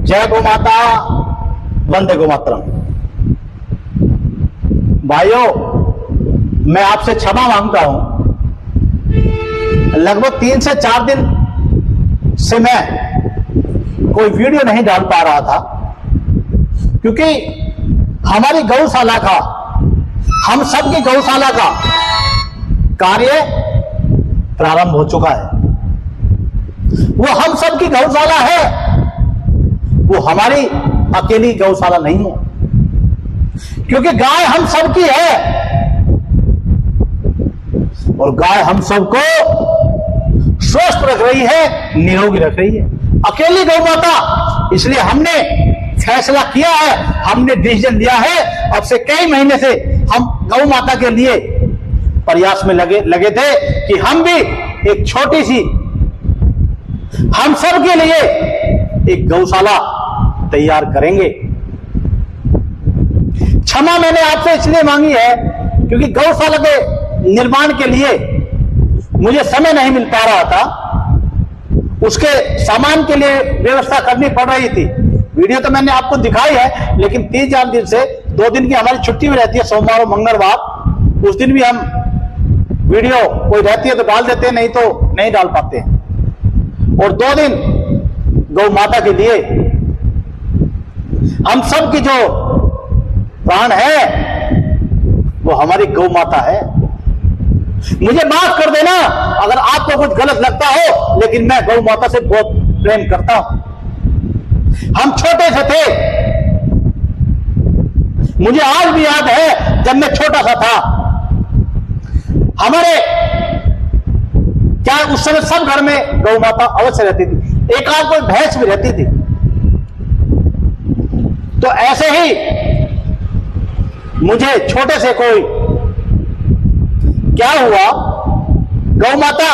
जय गौ माता, वंदे गौ मातरम। भाइयों, मैं आपसे क्षमा मांगता हूं। लगभग 3 से 4 दिन से मैं कोई वीडियो नहीं डाल पा रहा था, क्योंकि हमारी गौशाला का, हम सब की गौशाला का कार्य प्रारंभ हो चुका है। वो हम सब की गौशाला है, वो हमारी अकेली गौशाला नहीं है, क्योंकि गाय हम सब की है और गाय हम सबको स्वस्थ रख रही है, निरोगी रख रही है, अकेली गौ माता। इसलिए हमने फैसला किया है, हमने डिसीजन लिया है। अब से कई महीने से हम गौ माता के लिए प्रयास में लगे थे कि हम भी एक छोटी सी, हम सब के लिए एक गौशाला तैयार करेंगे। क्षमा मैंने आपसे इसलिए मांगी है क्योंकि गौशाला के निर्माण के लिए मुझे समय नहीं मिल पा रहा था, उसके सामान के लिए व्यवस्था करनी पड़ रही थी। वीडियो तो मैंने आपको दिखाई है, लेकिन 3-4 दिन से 2 दिन की हमारी छुट्टी में रहती है, सोमवार और मंगलवार। उस दिन भी हम वीडियो कोई रहती है तो डाल देते हैं, नहीं तो नहीं डाल पाते हैं। और 2 दिन गौ माता के लिए, हम सब की जो प्राण है वो हमारी गौ माता है। मुझे माफ कर देना अगर आपको कुछ गलत लगता हो, लेकिन मैं गौ माता से बहुत प्रेम करता हूं। हम छोटे से थे, मुझे आज भी याद है जब मैं छोटा सा था, हमारे क्या उस समय सब घर में गौ माता अवश्य रहती थी, एक आध कोई भैंस भी रहती थी। तो ऐसे ही मुझे छोटे से कोई क्या हुआ, गौ माता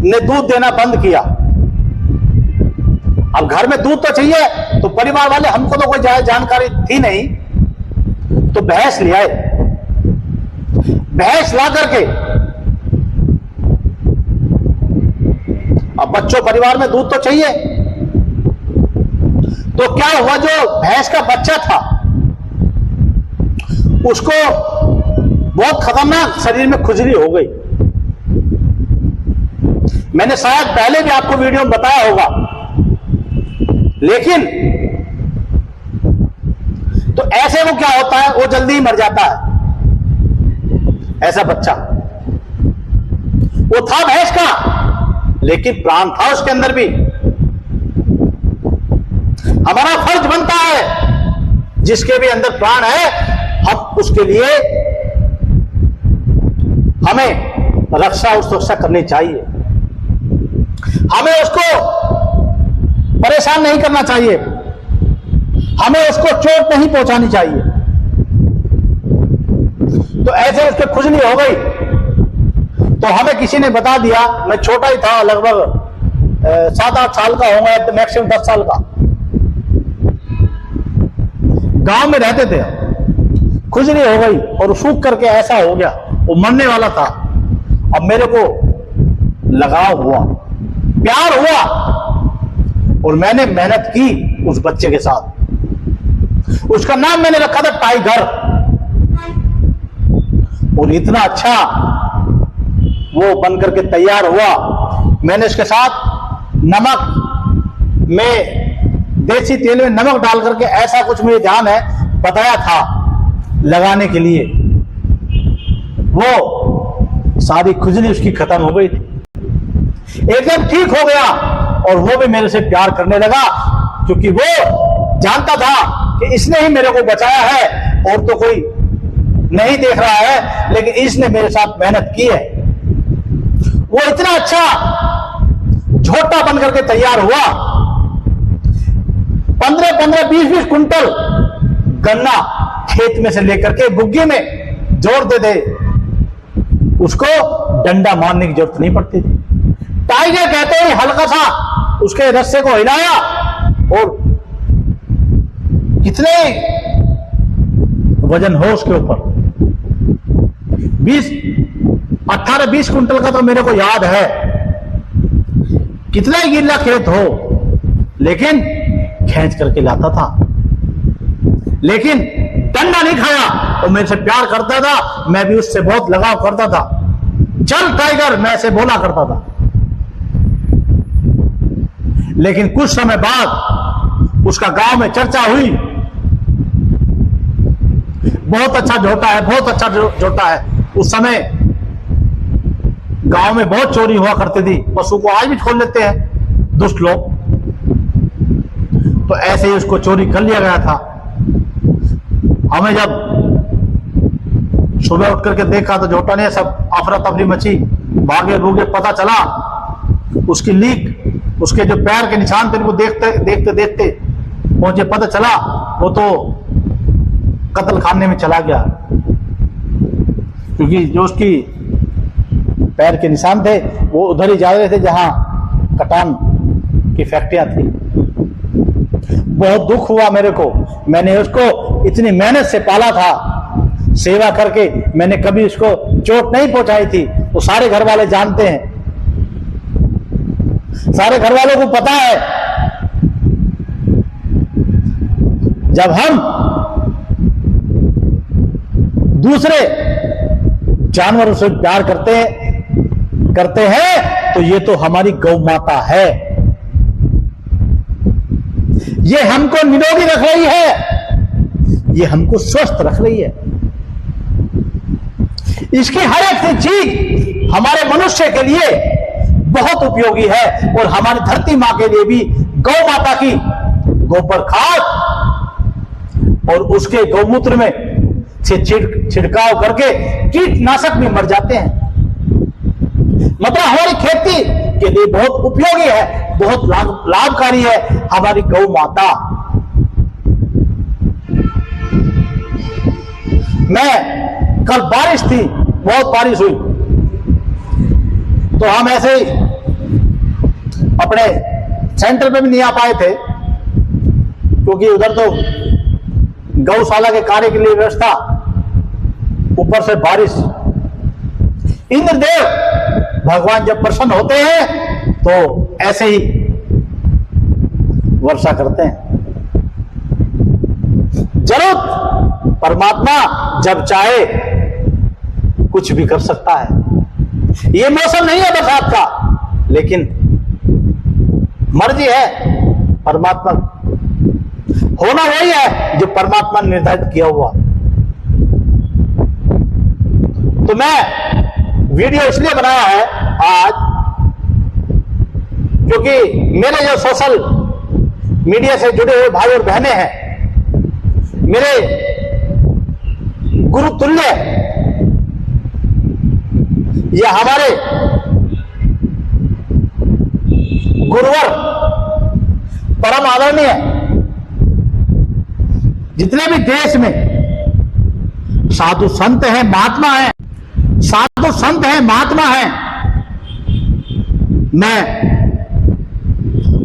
ने दूध देना बंद किया। अब घर में दूध तो चाहिए, तो परिवार वाले, हमको तो कोई ज्यादा जानकारी थी नहीं, तो भैंस ले आए। भैंस ला करके अब बच्चों, परिवार में दूध तो चाहिए, तो क्या हुआ, जो भैंस का बच्चा था उसको बहुत खतरनाक शरीर में खुजली हो गई। मैंने शायद पहले भी आपको वीडियो में बताया होगा, लेकिन तो ऐसे वो क्या होता है, वो जल्दी ही मर जाता है। ऐसा बच्चा वो था भैंस का, लेकिन प्राण था उसके अंदर भी। हमारा फर्ज बनता है, जिसके भी अंदर प्राण है, हम उसके लिए हमें रक्षा और सुरक्षा करनी चाहिए। हमें उसको परेशान नहीं करना चाहिए, हमें उसको चोट नहीं पहुंचानी चाहिए। तो ऐसे उसके खुजली हो गई, तो हमें किसी ने बता दिया, मैं छोटा ही था, लगभग 7-8 साल का होगा, तो मैक्सिमम 10 साल का। गांव में रहते थे, खुजली हो गई और सूख करके ऐसा हो गया, वो मरने वाला था। अब मेरे को लगाव हुआ, प्यार हुआ, और मैंने मेहनत की उस बच्चे के साथ। उसका नाम मैंने रखा था टाइगर, और इतना अच्छा वो बन करके तैयार हुआ। मैंने इसके साथ नमक में, देसी तेल में नमक डाल करके, ऐसा कुछ मुझे ध्यान है, बताया था लगाने के लिए। वो सारी खुजली उसकी खत्म हो गई थी, एकदम ठीक हो गया, और वो भी मेरे से प्यार करने लगा, क्योंकि वो जानता था कि इसने ही मेरे को बचाया है, और तो कोई नहीं देख रहा है, लेकिन इसने मेरे साथ मेहनत की है। वो इतना अच्छा झोटा बन करके तैयार हुआ। 15-15, 20-20 कुंटल गन्ना खेत में से लेकर के बुग्गी में जोड़ते थे, उसको डंडा मारने की जरूरत नहीं पड़ती थी। टाइगर कहते हैं, हल्का सा उसके रस्से को हिलाया, और कितने वजन हो उसके ऊपर, 18-20 कुंटल का तो मेरे को याद है। कितना ही गिल्ला खेत हो, लेकिन खींच करके लाता था, लेकिन डंडा नहीं खाया। वो मेरे से प्यार करता था, मैं भी उससे बहुत लगाव करता था। चल टाइगर, मैं ऐसे बोला करता था। लेकिन कुछ समय बाद उसका गांव में चर्चा हुई, बहुत अच्छा जोता है, बहुत अच्छा जोता है। उस समय गांव में बहुत चोरी हुआ करती थी, पशु को आज भी छोड़ लेते हैं दुष्ट लोग। तो ऐसे ही उसको चोरी कर लिया गया था। हमें जब सुबह उठ करके देखा तो जोटा ने सब अफरा तफरी मची, भागे भूगे, पता चला उसकी लीक, उसके जो पैर के निशान थे, वो देखते देखते देखते पहुंचे, पता चला वो तो कत्ल खाने में चला गया, क्योंकि जो उसकी पैर के निशान थे वो उधर ही जा रहे थे जहां कटान की फैक्ट्रियां थी। बहुत दुख हुआ मेरे को, मैंने उसको इतनी मेहनत से पाला था, सेवा करके मैंने कभी उसको चोट नहीं पहुंचाई थी। वो saरे घर वाले जानते हैं, सारे घर वालों को पता है। जब हम दूसरे जानवरों से प्यार करते हैं तो ये तो हमारी गौ माता है, ये हमको निरोगी रख रही है, ये हमको स्वस्थ रख रही है। इसकी हर एक चीज हमारे मनुष्य के लिए बहुत उपयोगी है, और हमारी धरती मां के लिए भी गौ माता की गोबर खाद और उसके गौमूत्र में से छिड़काव करके कीटनाशक भी मर जाते हैं। मतलब हमारी खेती के लिए बहुत उपयोगी है, बहुत लाभकारी है हमारी गौ माता। मैं कल बारिश थी, बहुत बारिश हुई, तो हम ऐसे ही अपने सेंटर पे भी नहीं आ पाए थे, क्योंकि उधर तो गौशाला के कार्य के लिए व्यवस्था, ऊपर से बारिश। इंद्रदेव भगवान जब प्रसन्न होते हैं तो ऐसे ही वर्षा करते हैं। जरूरत परमात्मा जब चाहे कुछ भी कर सकता है। ये मौसम नहीं है बरसात का, लेकिन मर्जी है परमात्मा, होना वही है जो परमात्मा ने निर्धारित किया हुआ। तो मैं वीडियो इसलिए बनाया है आज, क्योंकि मेरे जो सोशल मीडिया से जुड़े हुए भाई और बहनें हैं, मेरे गुरु तुल्य या हमारे गुरुवर परम आदरणीय जितने भी देश में साधु संत हैं, महात्मा हैं, साधु संत हैं, महात्मा हैं, मैं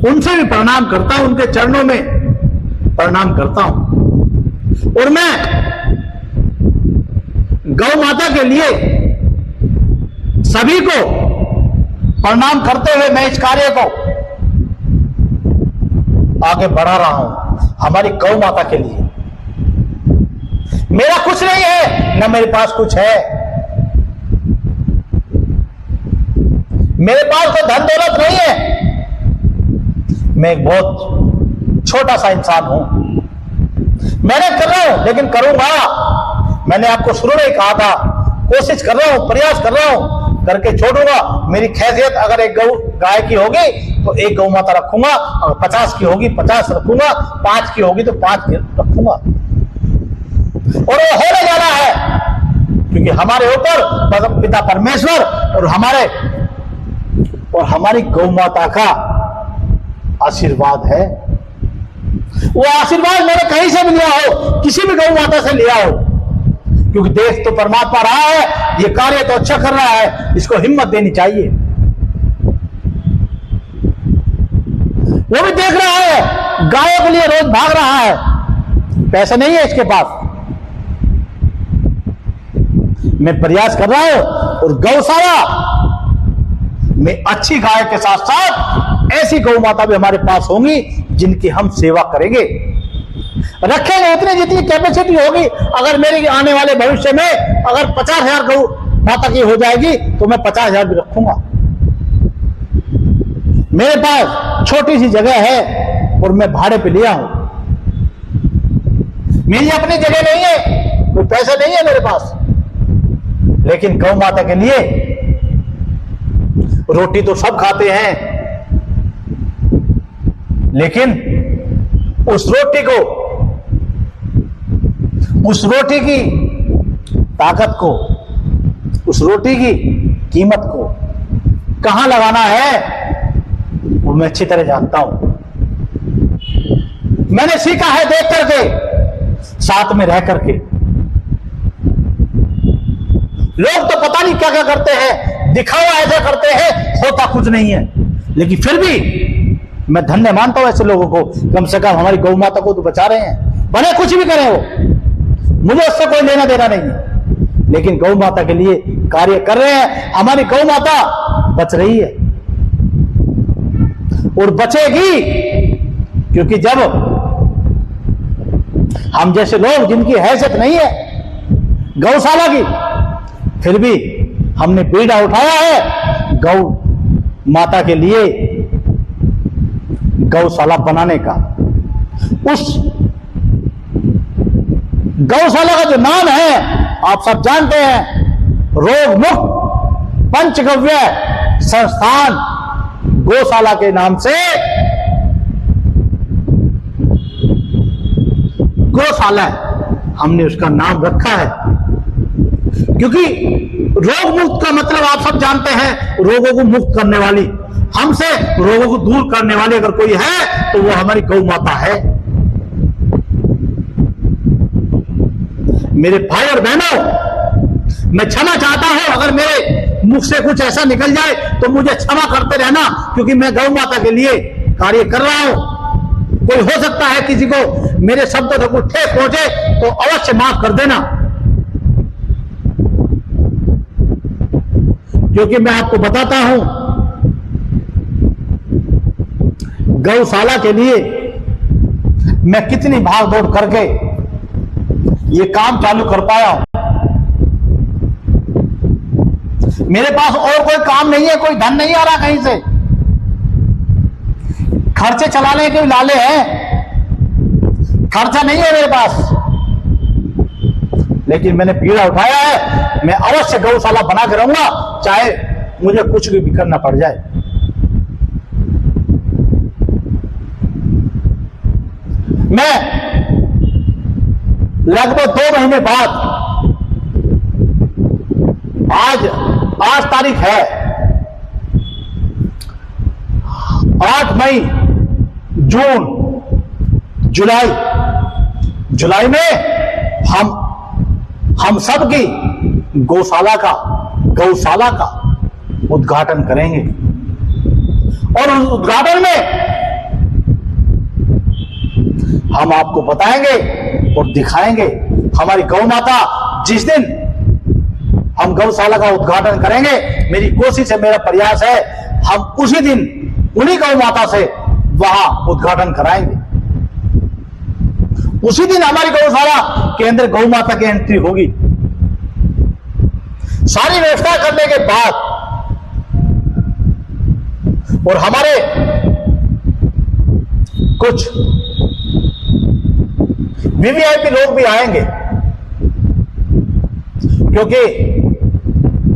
उनसे भी प्रणाम करता हूं, उनके चरणों में प्रणाम करता हूं। और मैं गौ माता के लिए सभी को प्रणाम करते हुए मैं इस कार्य को आगे बढ़ा रहा हूं हमारी गौ माता के लिए। मेरा कुछ नहीं है, न मेरे पास कुछ है, मेरे पास कोई धन दौलत नहीं है, मैं एक बहुत छोटा सा इंसान हूं। मैंने कर रहा हूं, लेकिन करूंगा। मैंने आपको शुरू में कहा था, कोशिश कर रहा हूं, प्रयास कर रहा हूं, करके छोड़ूंगा। मेरी हैसियत अगर एक गाय की होगी तो एक गौ माता रखूंगा, अगर 50 की होगी 50 रखूंगा, 5 की होगी तो 5 रखूंगा। और वो होने जाना है, क्योंकि हमारे ऊपर पिता परमेश्वर और हमारी गौ माता का आशीर्वाद है। वो आशीर्वाद मैंने कहीं से भी लिया हो, किसी भी गौ माता से लिया हो, क्योंकि देख तो परमात्मा रहा है, ये कार्य तो अच्छा कर रहा है, इसको हिम्मत देनी चाहिए। वो भी देख रहा है, गायों के लिए रोज भाग रहा है, पैसा नहीं है इसके पास। मैं प्रयास कर रहा हूं, और गौशाला में अच्छी गाय के साथ साथ ऐसी गौ माता भी हमारे पास होंगी जिनकी हम सेवा करेंगे, रखेंगे उतनी जितनी कैपेसिटी होगी। अगर मेरे आने वाले भविष्य में अगर 50,000 गौ माता की हो जाएगी तो मैं 50,000 भी रखूंगा। मेरे पास छोटी सी जगह है और मैं भाड़े पे लिया हूं, मेरी अपनी जगह नहीं है, कोई पैसा नहीं है मेरे पास, लेकिन गौ माता के लिए रोटी तो सब खाते हैं, लेकिन उस रोटी को, उस रोटी की ताकत को, उस रोटी की कीमत को कहां लगाना है वो मैं अच्छी तरह जानता हूं। मैंने सीखा है देख करके, साथ में रह करके। लोग तो पता नहीं क्या क्या करते हैं, दिखावा ऐसा करते हैं, होता कुछ नहीं है, लेकिन फिर भी मैं धन्य मानता हूं ऐसे लोगों को। कम से कम हमारी गौ माता को तो बचा रहे हैं, भले कुछ भी करें वो, मुझे उससे कोई लेना देना नहीं है, लेकिन गौ माता के लिए कार्य कर रहे हैं। हमारी गौ माता बच रही है और बचेगी, क्योंकि जब हम जैसे लोग जिनकी हैसियत नहीं है गौशाला की, फिर भी हमने बीड़ा उठाया है गौ माता के लिए गौशाला बनाने का। उस गौशाला का जो नाम है आप सब जानते हैं, रोग मुक्त पंचगव्य संस्थान गौशाला के नाम से गौशाला हमने उसका नाम रखा है, क्योंकि रोग मुक्त का मतलब आप सब जानते हैं, रोगों को मुक्त करने वाली, हमसे रोगों को दूर करने वाली अगर कोई है तो वो हमारी गौ माता है। मेरे भाई और बहनों, मैं क्षमा चाहता हूं अगर मेरे मुख से कुछ ऐसा निकल जाए तो मुझे क्षमा करते रहना, क्योंकि मैं गौ माता के लिए कार्य कर रहा हूं। कोई हो सकता है किसी को मेरे शब्दों से कुछ ठेस पहुंचे तो अवश्य माफ कर देना, क्योंकि मैं आपको बताता हूं गौशाला के लिए मैं कितनी भाग दौड़ करके ये काम चालू कर पाया हूं। मेरे पास और कोई काम नहीं है, कोई धन नहीं आ रहा कहीं से, खर्चे चलाने के लाले हैं, खर्चा नहीं है मेरे पास, लेकिन मैंने बीड़ा उठाया है। मैं अवश्य गौशाला बना के रहूंगा, चाहे मुझे कुछ भी करना पड़ जाए। मैं लगभग 2 महीने बाद, आज तारीख है 8 मई, जून, जुलाई में हम सब की गौशाला का उद्घाटन करेंगे, और उस उद्घाटन में हम आपको बताएंगे और दिखाएंगे हमारी गौ माता। जिस दिन हम गौशाला का उद्घाटन करेंगे, मेरी कोशिश है, मेरा प्रयास है, हम उसी दिन उन्हीं गौ माता से वहां उद्घाटन कराएंगे। उसी दिन हमारी गौशाला के अंदर गौ माता की एंट्री होगी। सारी व्यवस्था करने के बाद और हमारे कुछ वीवीआईपी लोग भी आएंगे, क्योंकि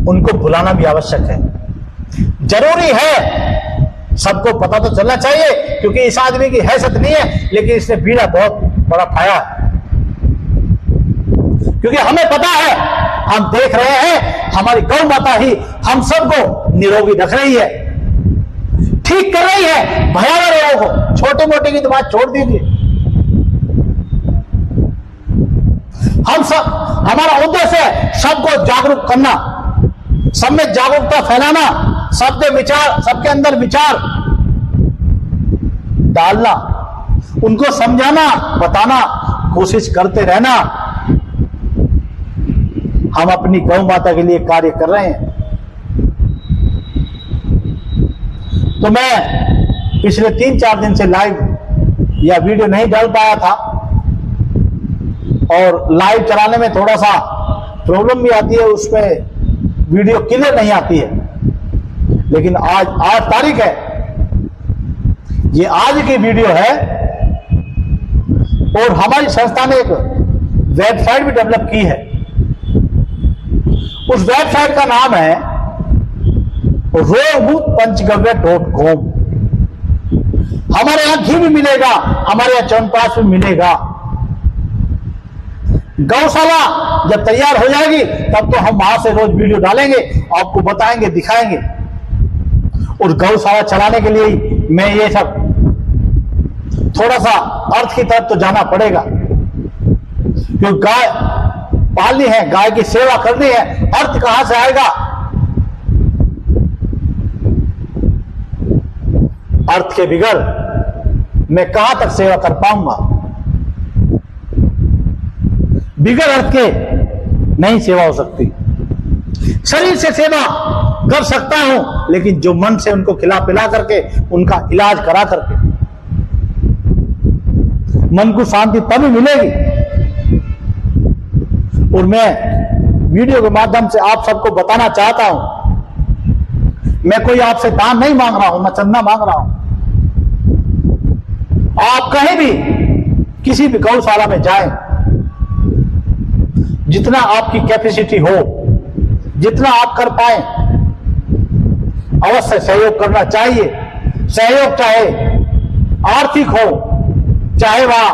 उनको बुलाना भी आवश्यक है, जरूरी है, सबको पता तो चलना चाहिए, क्योंकि इस आदमी की हैसियत नहीं है, लेकिन इसने बीड़ा बहुत बड़ा उठाया है। क्योंकि हमें पता है, हम देख रहे हैं, हमारी गौ माता ही हम सबको निरोगी रख रही है, ठीक कर रही है भयावह रोगों को। छोटे मोटे की तो बात छोड़ दीजिए, हम सब, हमारा उद्देश्य है सबको जागरूक करना, सब में जागरूकता फैलाना, सबके अंदर विचार डालना, उनको समझाना, बताना, कोशिश करते रहना। हम अपनी गौ माता के लिए कार्य कर रहे हैं। तो मैं पिछले 3-4 दिन से लाइव या वीडियो नहीं डाल पाया था, और लाइव चलाने में थोड़ा सा प्रॉब्लम भी आती है, उसमें वीडियो क्लियर नहीं आती है। लेकिन आज तारीख है, ये आज की वीडियो है, और हमारी संस्था ने एक वेबसाइट भी डेवलप की है। उस वेबसाइट का नाम है rohbhutpanchgavya.com। हमारे यहां घी भी मिलेगा, हमारे यहां च्यवनप्राश भी मिलेगा। गौशाला जब तैयार हो जाएगी तब तो हम वहां से रोज वीडियो डालेंगे, आपको बताएंगे, दिखाएंगे। और गौशाला चलाने के लिए मैं ये सब थोड़ा सा अर्थ की तरफ तो जाना पड़ेगा, क्योंकि गाय पालनी है, गाय की सेवा करनी है, अर्थ कहां से आएगा? अर्थ के बिगड़ मैं कहां तक सेवा कर पाऊंगा? बिगड़ अर्थ के नहीं सेवा हो सकती। शरीर से सेवा कर सकता हूं, लेकिन जो मन से उनको खिला पिला करके, उनका इलाज करा करके, मन को शांति तभी मिलेगी। और मैं वीडियो के माध्यम से आप सबको बताना चाहता हूं, मैं कोई आपसे दान नहीं मांग रहा हूं, मैं चंदा मांग रहा हूं। आप कहीं भी किसी भी गौशाला में जाएं, जितना आपकी कैपेसिटी हो, जितना आप कर पाए, अवश्य सहयोग करना चाहिए। सहयोग चाहे आर्थिक हो, चाहे वहां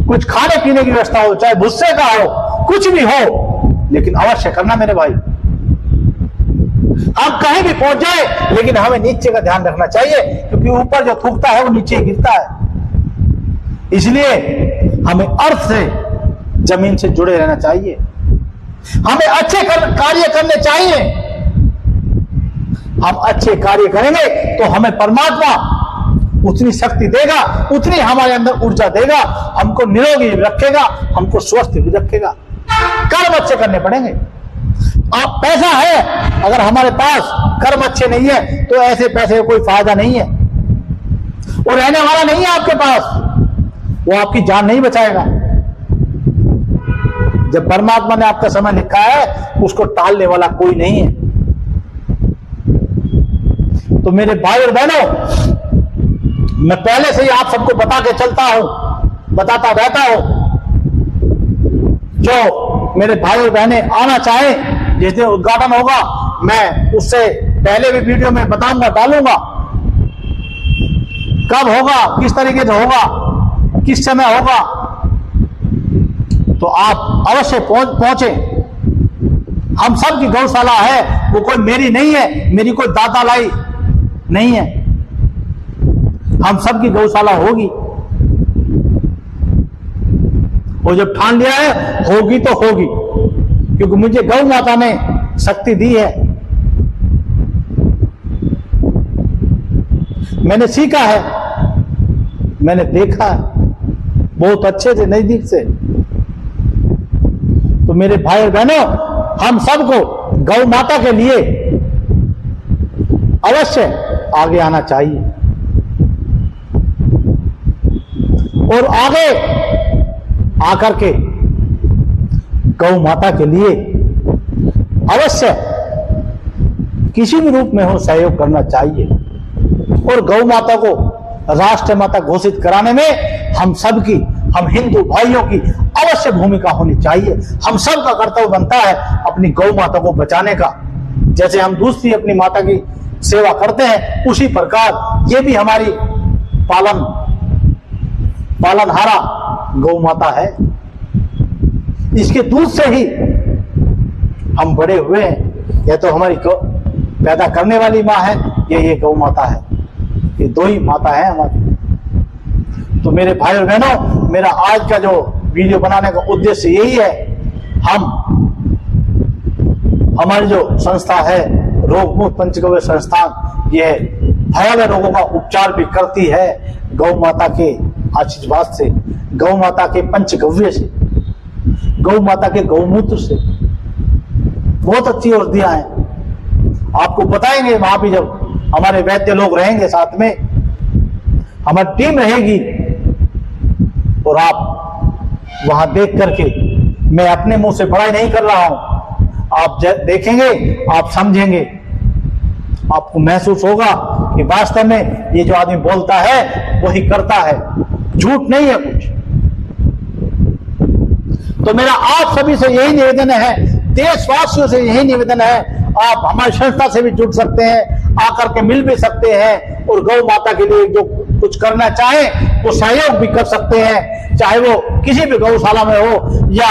कुछ खाने पीने की व्यवस्था हो, चाहे भुस्से का हो, कुछ भी हो, लेकिन अवश्य करना मेरे भाई। हम कहीं भी पहुंच जाए, लेकिन हमें नीचे का ध्यान रखना चाहिए, क्योंकि ऊपर जो थूकता है वो नीचे गिरता है। इसलिए हमें अर्थ से, जमीन से जुड़े रहना चाहिए। हमें अच्छे कार्य करने चाहिए। हम अच्छे कार्य करेंगे तो हमें परमात्मा उतनी शक्ति देगा, उतनी हमारे अंदर ऊर्जा देगा, हमको निरोगी रखेगा, हमको स्वस्थ भी रखेगा। कर्म अच्छे करने पड़ेंगे। आप पैसा है, अगर हमारे पास कर्म अच्छे नहीं है तो ऐसे पैसे का कोई फायदा नहीं है, वो रहने वाला नहीं है आपके पास, वो आपकी जान नहीं बचाएगा। जब परमात्मा ने आपका समय लिखा है, उसको टालने वाला कोई नहीं है। तो मेरे भाई और बहनों, मैं पहले से ही आप सबको बता के चलता हूं, बताता रहता हूं। जो मेरे भाई और बहनें आना चाहें, जिस दिन उद्घाटन होगा, मैं उससे पहले भी वीडियो में बताऊंगा, डालूंगा कब होगा, किस तरीके से होगा, किस समय होगा। तो आप अवश्य पहुंचे। हम सब की गौशाला है, वो कोई मेरी नहीं है, मेरी कोई दादा लाई नहीं है, हम सब की गौशाला होगी। और जब ठान लिया है, होगी तो होगी, क्योंकि मुझे गौ माता ने शक्ति दी है। मैंने सीखा है, मैंने देखा है बहुत अच्छे से, नजदीक से। तो मेरे भाई और बहनों, हम सबको गौ माता के लिए अवश्य आगे आना चाहिए, और आगे आकर के गौ माता के लिए अवश्य किसी भी रूप में हो सहयोग करना चाहिए। और गौ माता को राष्ट्र माता घोषित कराने में हम सबकी, हम हिंदू भाइयों की अवश्य भूमिका होनी चाहिए। हम सब का कर्तव्य बनता है अपनी गौ माता को बचाने का। जैसे हम दूसरी अपनी माता की सेवा करते हैं, उसी प्रकार ये भी हमारी पालनहारा गौ माता है। इसके दूध से ही हम बड़े हुए हैं। यह तो हमारी पैदा करने वाली माँ है, ये गौ माता है। ये दो ही माता है हमारी। तो मेरे भाई और बहनों, मेरा आज का जो वीडियो बनाने का उद्देश्य यही है। हमारी जो संस्था है रोगमुक्त पंचगव्य संस्थान, यह भयावह रोगों का उपचार भी करती है गौ माता के आशीर्वाद से, गौ माता के पंचगव्य से, गौ माता के गौमूत्र से। बहुत अच्छी औषधियां हैं, आपको बताएंगे वहां भी जब हमारे वैद्य लोग रहेंगे साथ में। हमारी टीम रहेगी और आप वहां देख करके, मैं अपने मुंह से पढ़ाई नहीं कर रहा हूं, आप देखेंगे, आप समझेंगे, आपको महसूस होगा कि वास्तव में ये जो आदमी बोलता है वही करता है, झूठ नहीं है कुछ। तो मेरा आप सभी से यही निवेदन है, देशवासियों से यही निवेदन है, आप हमारी संस्था से भी जुड़ सकते हैं, आकर के मिल भी सकते हैं और गौ माता के लिए जो कुछ करना चाहें वो सहयोग भी कर सकते हैं, चाहे वो किसी भी गौशाला में हो या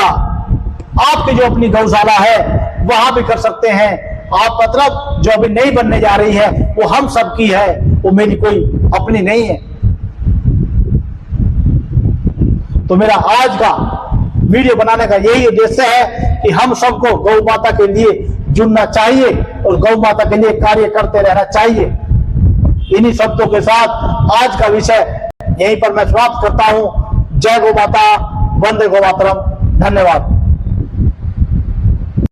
आपकी जो अपनी गौशाला है वहां भी कर सकते हैं। आप मतलब जो अभी नई बनने जा रही है वो हम सबकी है, वो मेरी कोई अपनी नहीं है। तो मेरा आज का वीडियो बनाने का यही उद्देश्य है कि हम सबको गौ माता के लिए जुड़ना चाहिए और गौ माता के लिए कार्य करते रहना चाहिए। इन्हीं शब्दों के साथ आज का विषय यहीं पर मैं समाप्त करता हूं। जय गौ माता, वंदे गौ मातरम। धन्यवाद।